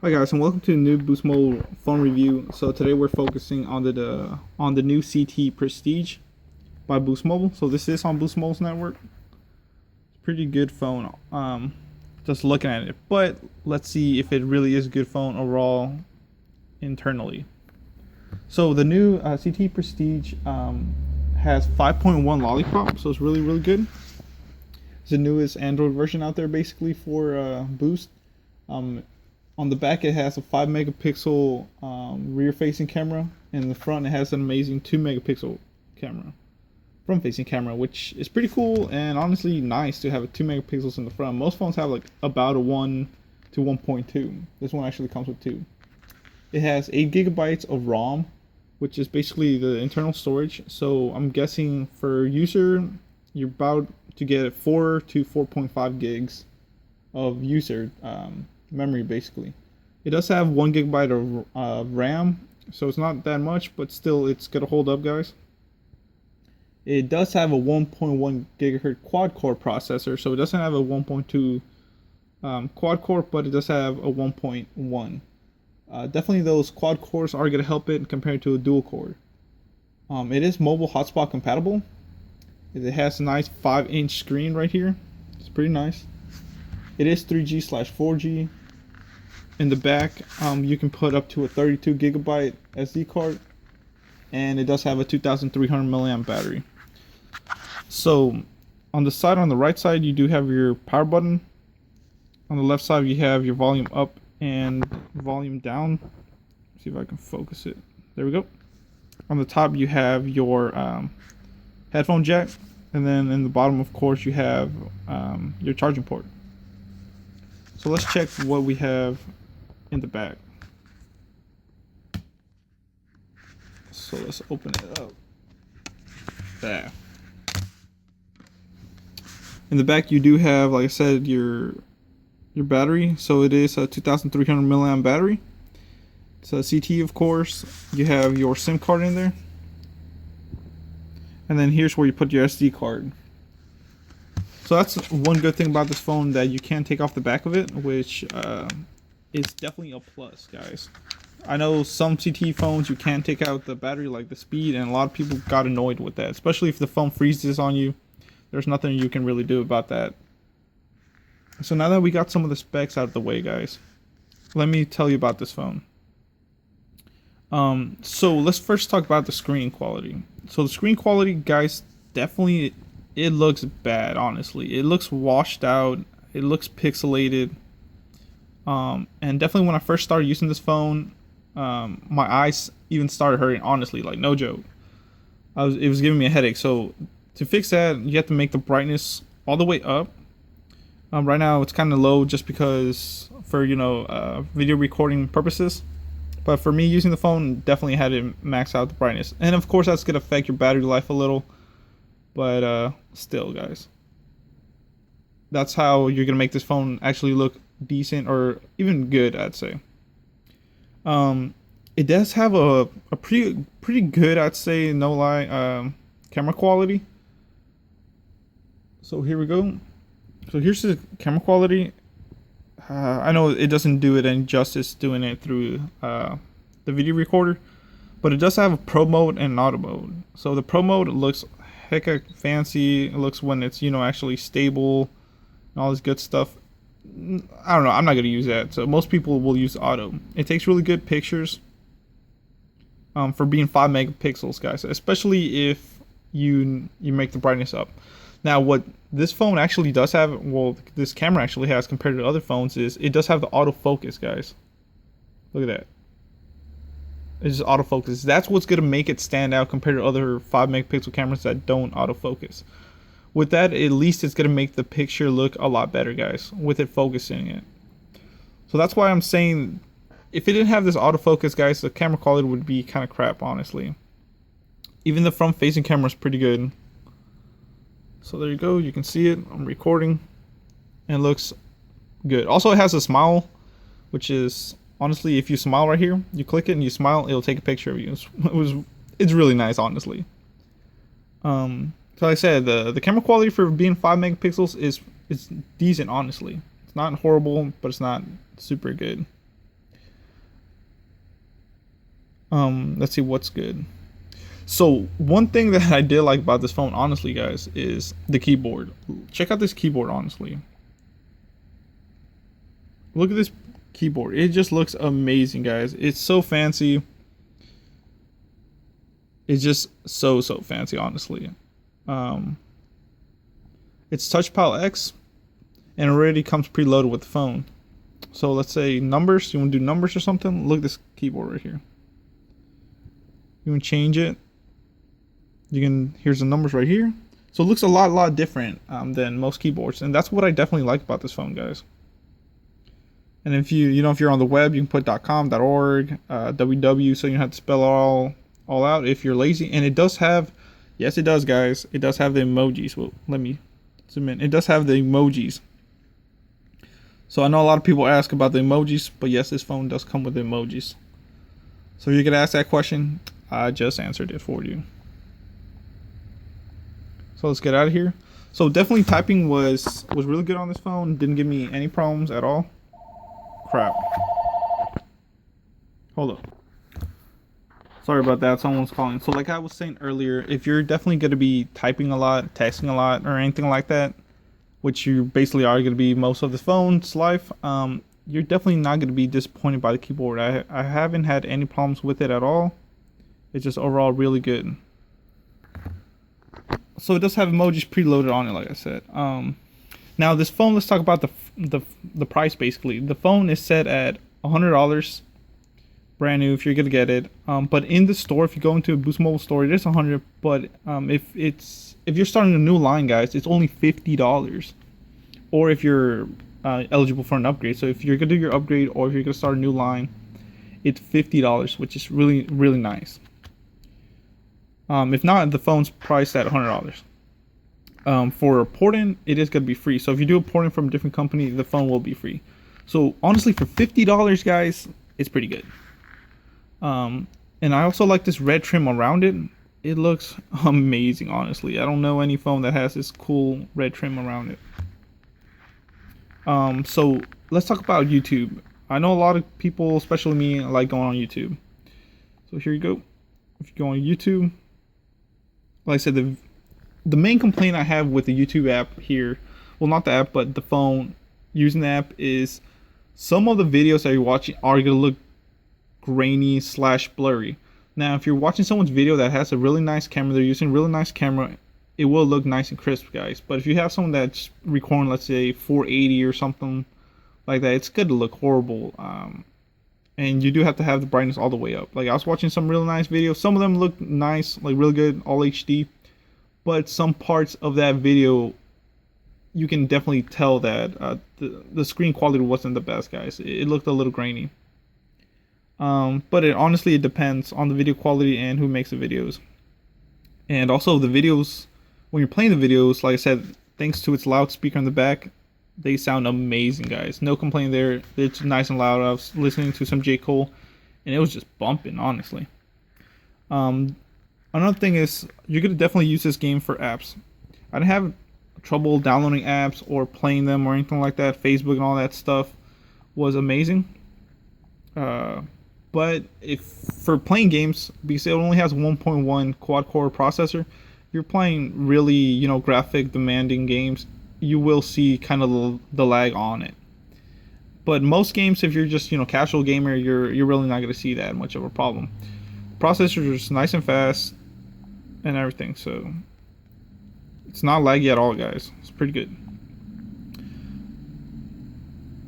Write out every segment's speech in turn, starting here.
Hi guys, and welcome to the new Boost Mobile phone review. So today we're focusing on the new CT Prestige by Boost Mobile. So this is on Boost Mobile's network. Pretty good phone. Just looking at it, but let's see if it really is a good phone overall internally. So the new CT Prestige has 5.1 Lollipop, so it's really good. It's the newest Android version out there, basically for Boost. On the back, it has a 5 megapixel rear-facing camera. In the front, it has an amazing 2 megapixel camera, front-facing camera, which is pretty cool and honestly nice to have a 2 megapixels in the front. Most phones have like about a 1 to 1.2. This one actually comes with 2. It has 8 gigabytes of ROM, which is basically the internal storage. So I'm guessing for user, you're about to get 4 to 4.5 gigs of user memory. Basically, it does have 1 gigabyte of RAM, so it's not that much, but still it's gonna hold up, guys. It does have a 1.1 gigahertz quad core processor, so it doesn't have a 1.2 quad core, but it does have a 1.1. Definitely those quad cores are gonna help it compared to a dual core. It is mobile hotspot compatible. It has a nice 5-inch screen right here. It's pretty nice. It is 3G/4G. In the back, you can put up to a 32 gigabyte SD card, and it does have a 2,300 milliamp battery. So on the side, on the right side, you do have your power button. On the left side, you have your volume up and volume down. Let's see if I can focus it. There we go. On the top, you have your headphone jack, and then in the bottom, of course, you have your charging port. So let's check what we have in the back. So let's open it up. There. In the back, you do have, like I said, your battery. So it is a 2,300 milliamp battery. It's a CT, of course. You have your SIM card in there, and then here's where you put your SD card. So that's one good thing about this phone, that you can take off the back of it, which is definitely a plus, guys. I know some CT phones you can take out the battery, like the speed, and a lot of people got annoyed with that, especially if the phone freezes on you. There's nothing you can really do about that. So now that we got some of the specs out of the way, guys, let me tell you about this phone. So let's first talk about the screen quality. So the screen quality, guys, definitely, it looks bad, honestly. It looks washed out. It looks pixelated. And definitely when I first started using this phone, my eyes even started hurting, honestly, like no joke. It was giving me a headache. So to fix that, you have to make the brightness all the way up. Right now it's kind of low just because for, video recording purposes. But for me using the phone, definitely had to max out the brightness. And of course that's going to affect your battery life a little. But still, guys, that's how you're gonna make this phone actually look decent or even good, I'd say. It does have a pretty good, I'd say, no lie, camera quality. So here we go. So here's the camera quality. I know it doesn't do it any justice doing it through the video recorder, but it does have a pro mode and an auto mode. So the pro mode looks hecka fancy. It looks when it's actually stable and all this good stuff. I don't know, I'm not gonna use that. So most people will use auto. It takes really good pictures for being 5 megapixels, guys, especially if you make the brightness up. Now what this phone actually does have, well, this camera actually has compared to other phones, is it does have the autofocus, guys. Look at that. It's just autofocus. That's what's going to make it stand out compared to other 5 megapixel cameras that don't autofocus. With that, at least it's going to make the picture look a lot better, guys, with it focusing it. So that's why I'm saying, if it didn't have this autofocus, guys, the camera quality would be kind of crap, honestly. Even the front facing camera is pretty good. So there you go, you can see it. I'm recording and it looks good. Also, it has a smile, which is, honestly, if you smile right here, you click it and you smile, it'll take a picture of you. It's really nice, honestly. So like I said, the camera quality for being 5 megapixels is decent, honestly. It's not horrible, but it's not super good. Let's see what's good. So one thing that I did like about this phone, honestly, guys, is the keyboard. Check out this keyboard, honestly. Look at this keyboard. It just looks amazing, guys. It's so fancy. It's just so fancy, honestly. It's TouchPal X, and it already comes preloaded with the phone. So let's say numbers. You want to do numbers or something? Look at this keyboard right here. You want to change it? You can. Here's the numbers right here. So it looks a lot different than most keyboards, and that's what I definitely like about this phone, guys. And if if you're on the web, you can put .com, .org, .ww, so you don't have to spell it all out if you're lazy. And it does have, yes, it does, guys. It does have the emojis. Well, let me zoom in. It does have the emojis. So I know a lot of people ask about the emojis, but yes, this phone does come with the emojis. So if you could ask that question, I just answered it for you. So let's get out of here. So definitely typing was really good on this phone. Didn't give me any problems at all. Crap. Hold up. Sorry about that. Someone's calling. So like I was saying earlier, if you're definitely going to be typing a lot, texting a lot, or anything like that, which you basically are going to be most of the phone's life, you're definitely not going to be disappointed by the keyboard. I haven't had any problems with it at all. It's just overall really good. So it does have emojis preloaded on it, like I said. Now this phone, let's talk about the price. Basically, the phone is set at $100, brand new if you're gonna get it. But in the store, if you go into a Boost Mobile store, it is $100. But if you're starting a new line, guys, it's only $50. Or if you're eligible for an upgrade. So if you're gonna do your upgrade, or if you're gonna start a new line, it's $50, which is really nice. If not, the phone's priced at $100. For porting, it is going to be free. So if you do a porting from a different company, the phone will be free. So honestly, for $50, guys, it's pretty good. And I also like this red trim around it. It looks amazing, honestly. I don't know any phone that has this cool red trim around it. So let's talk about YouTube. I know a lot of people, especially me, like going on YouTube. So here you go. If you go on YouTube, like I said, the main complaint I have with the YouTube app here, well, not the app, but the phone using the app, is some of the videos that you're watching are going to look grainy / blurry. Now, if you're watching someone's video that has a really nice camera, they're using a really nice camera, it will look nice and crisp, guys. But if you have someone that's recording, let's say 480 or something like that, it's going to look horrible. And you do have to have the brightness all the way up. Like I was watching some really nice videos. Some of them look nice, like really good, all HD. But some parts of that video, you can definitely tell that the screen quality wasn't the best, guys. It looked a little grainy. But honestly, it depends on the video quality and who makes the videos. And also the videos, when you're playing the videos, like I said, thanks to its loudspeaker in the back, they sound amazing, guys. No complaint there. It's nice and loud. I was listening to some J. Cole, and it was just bumping, honestly. Another thing is, you're going to definitely use this game for apps. I didn't have trouble downloading apps or playing them or anything like that. Facebook and all that stuff was amazing. But if for playing games, because it only has 1.1 quad-core processor, if you're playing really, graphic demanding games, you will see kind of the lag on it. But most games, if you're just casual gamer, you're really not going to see that much of a problem. The processor is nice and fast and everything, so it's not laggy at all, guys. It's pretty good.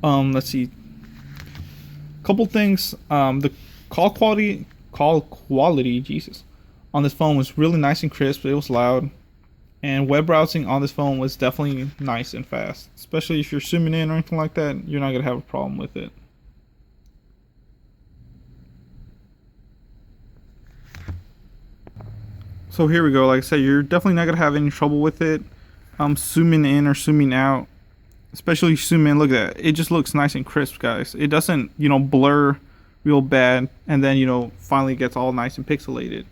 Let's see. Couple things. The call quality, Jesus, on this phone was really nice and crisp. It was loud. And web browsing on this phone was definitely nice and fast. Especially if you're zooming in or anything like that, you're not going to have a problem with it. So here we go. Like I said, you're definitely not going to have any trouble with it. Zooming in or zooming out. Especially zoom in, look at that. It just looks nice and crisp, guys. It doesn't, blur real bad. And then, finally gets all nice and pixelated.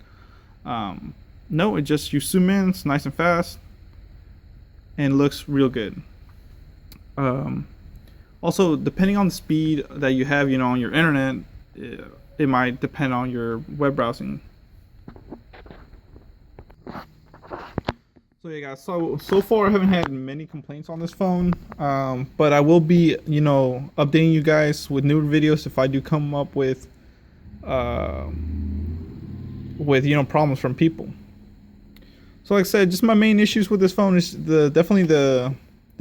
No, it just, you zoom in, it's nice and fast, and looks real good. Also, depending on the speed that you have, on your internet, it might depend on your web browsing. So yeah, guys. So far, I haven't had many complaints on this phone, but I will be, updating you guys with newer videos if I do come up with uh, problems from people. So like I said, just my main issues with this phone is definitely the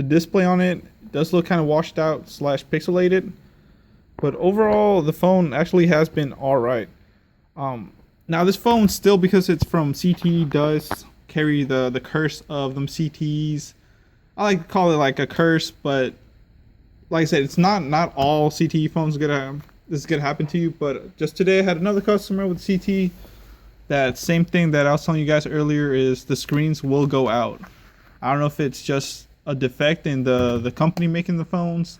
display on it. It does look kind of washed out / pixelated, but overall the phone actually has been all right. Now this phone still, because it's from CT, does carry the curse of them CTs. I like to call it like a curse, but like I said, it's not all CTE phones this is gonna happen to you. But just today I had another customer with CT. That same thing that I was telling you guys earlier, is the screens will go out. I don't know if it's just a defect in the company making the phones,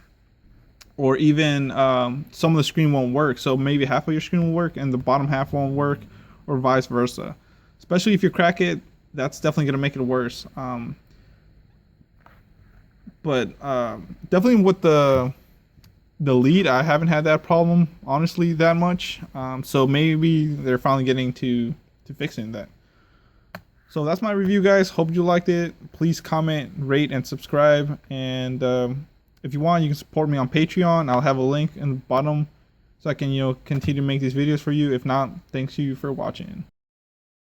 or even some of the screen won't work. So maybe half of your screen will work and the bottom half won't work, or vice versa. Especially if you crack it, that's definitely gonna make it worse. But definitely with the lead, I haven't had that problem honestly that much. So maybe they're finally getting to fixing that. So that's my review, guys. Hope you liked it. Please comment, rate, and subscribe. And if you want, you can support me on Patreon. I'll have a link in the bottom so I can continue to make these videos for you. If not, thanks you for watching.